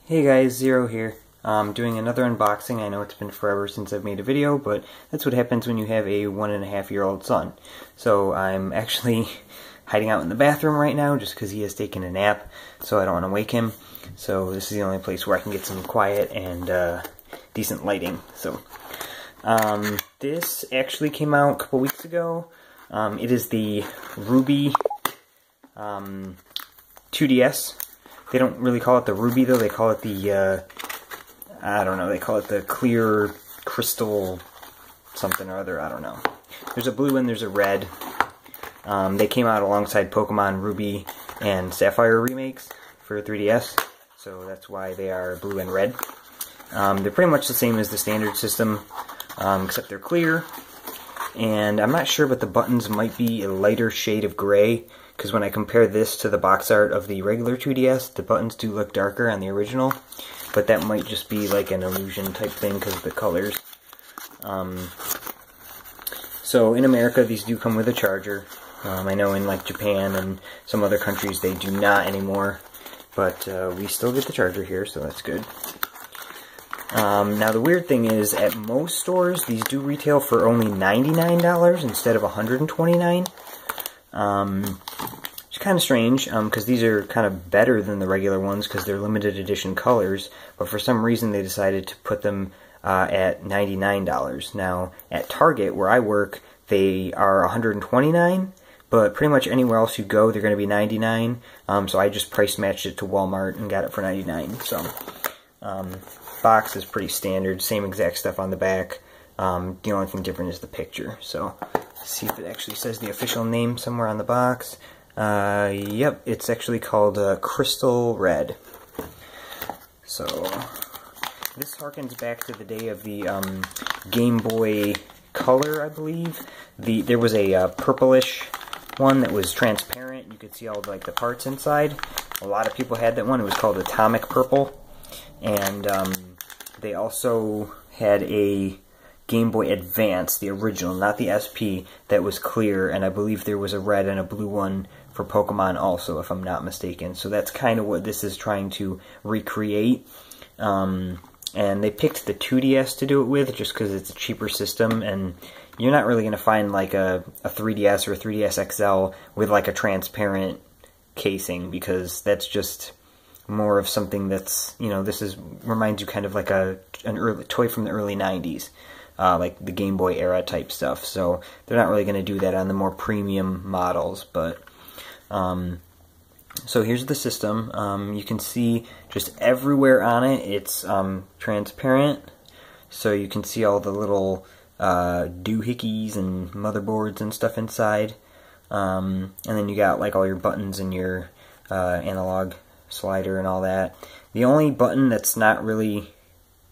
Hey guys, Zero here. Doing another unboxing. I know it's been forever since I've made a video, but that's what happens when you have a 1.5-year-old son. So I'm actually hiding out in the bathroom right now just because he has taken a nap, so I don't want to wake him. So this is the only place where I can get some quiet and decent lighting. So this actually came out a couple weeks ago. It is the Ruby 2DS. They don't really call it the Ruby though, they call it the, I don't know, they call it the clear crystal something or other, I don't know. There's a blue and there's a red. They came out alongside Pokemon Ruby and Sapphire remakes for 3DS, so that's why they are blue and red. They're pretty much the same as the standard system, except they're clear. And I'm not sure, but the buttons might be a lighter shade of gray, because when I compare this to the box art of the regular 2DS, the buttons do look darker on the original, but that might just be like an illusion type thing because of the colors. So in America, these do come with a charger. I know in like Japan and some other countries they do not anymore, but we still get the charger here, so that's good. Now the weird thing is, at most stores, these do retail for only $99 instead of $129. It's kind of strange, because these are kind of better than the regular ones because they're limited edition colors, but for some reason they decided to put them at $99. Now, at Target, where I work, they are $129, but pretty much anywhere else you go, they're going to be $99, so I just price matched it to Walmart and got it for $99, so, box is pretty standard, same exact stuff on the back. The only thing different is the picture. So, let's see if it actually says the official name somewhere on the box. Yep, it's actually called Crystal Red. So, this harkens back to the day of the Game Boy Color, I believe. There was a purplish one that was transparent. You could see all like the parts inside. A lot of people had that one. It was called Atomic Purple. And they also had a Game Boy Advance, the original, not the SP, that was clear, and I believe there was a red and a blue one for Pokemon also, if I'm not mistaken. So that's kind of what this is trying to recreate. And they picked the 2DS to do it with, just because it's a cheaper system, and you're not really going to find like a 3DS or a 3DS XL with like a transparent casing, because that's just more of something that's, you know, this reminds you kind of like an early toy from the early 90s, like the Game Boy era type stuff. So they're not really going to do that on the more premium models. But so here's the system. You can see just everywhere on it, it's transparent, so you can see all the little doohickeys and motherboards and stuff inside. And then you got like all your buttons and your analog slider and all that. The only button that's not really,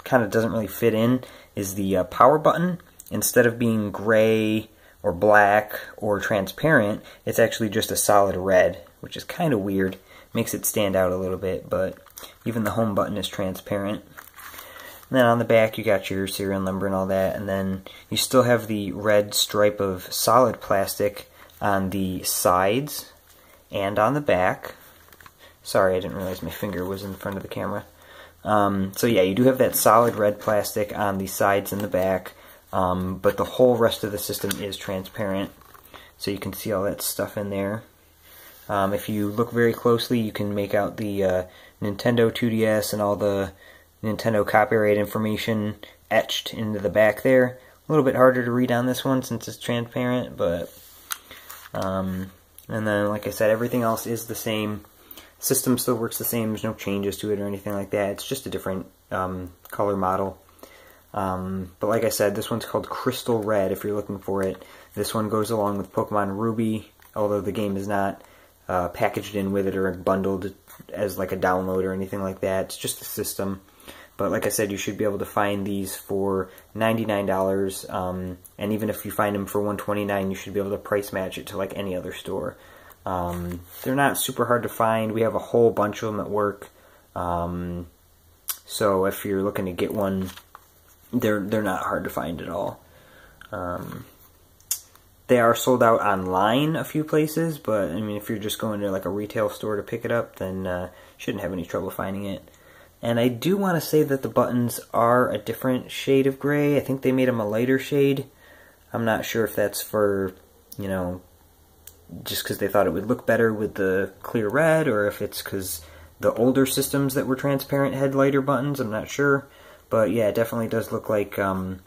kind of doesn't really fit in, is the power button. Instead of being gray or black or transparent, it's actually just a solid red, which is kind of weird. Makes it stand out a little bit, but even the home button is transparent. And then on the back you got your serial number and all that, and then you still have the red stripe of solid plastic on the sides and on the back. Sorry, I didn't realize my finger was in front of the camera. So yeah, you do have that solid red plastic on the sides and the back, but the whole rest of the system is transparent, so you can see all that stuff in there. If you look very closely, you can make out the Nintendo 2DS and all the Nintendo copyright information etched into the back there. A little bit harder to read on this one since it's transparent, but and then, like I said, everything else is the same. System still works the same, there's no changes to it or anything like that. It's just a different color model. But like I said, this one's called Crystal Red if you're looking for it. This one goes along with Pokemon Ruby, although the game is not packaged in with it or bundled as like a download or anything like that. It's just a system. But like I said, you should be able to find these for $99, and even if you find them for $129, you should be able to price match it to like any other store. They're not super hard to find. We have a whole bunch of them at work. So if you're looking to get one, they're not hard to find at all. They are sold out online a few places, but I mean, if you're just going to like a retail store to pick it up, then you shouldn't have any trouble finding it. And I do want to say that the buttons are a different shade of gray. I think they made them a lighter shade. I'm not sure if that's for, you know, just because they thought it would look better with the clear red, or if it's because the older systems that were transparent had lighter buttons. I'm not sure. But yeah, it definitely does look like on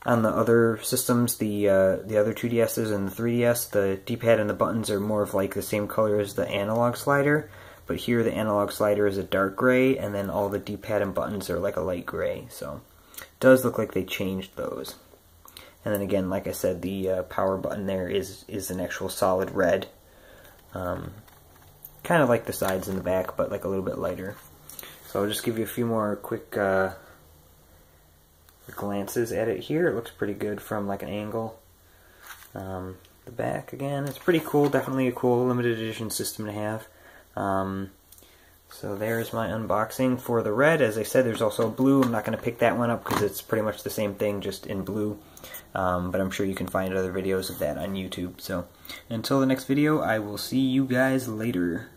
the other systems, the other 2DSs and the 3DS, the D-pad and the buttons are more of like the same color as the analog slider. But here the analog slider is a dark gray, and then all the D-pad and buttons are like a light gray. So it does look like they changed those. And then again, like I said, the power button there is an actual solid red. Kind of like the sides and the back, but like a little bit lighter. So I'll just give you a few more quick glances at it here. It looks pretty good from like an angle. The back, again, it's pretty cool. Definitely a cool limited edition system to have. So there's my unboxing for the red. As I said, there's also a blue. I'm not going to pick that one up because it's pretty much the same thing, just in blue. But I'm sure you can find other videos of that on YouTube. So until the next video, I will see you guys later.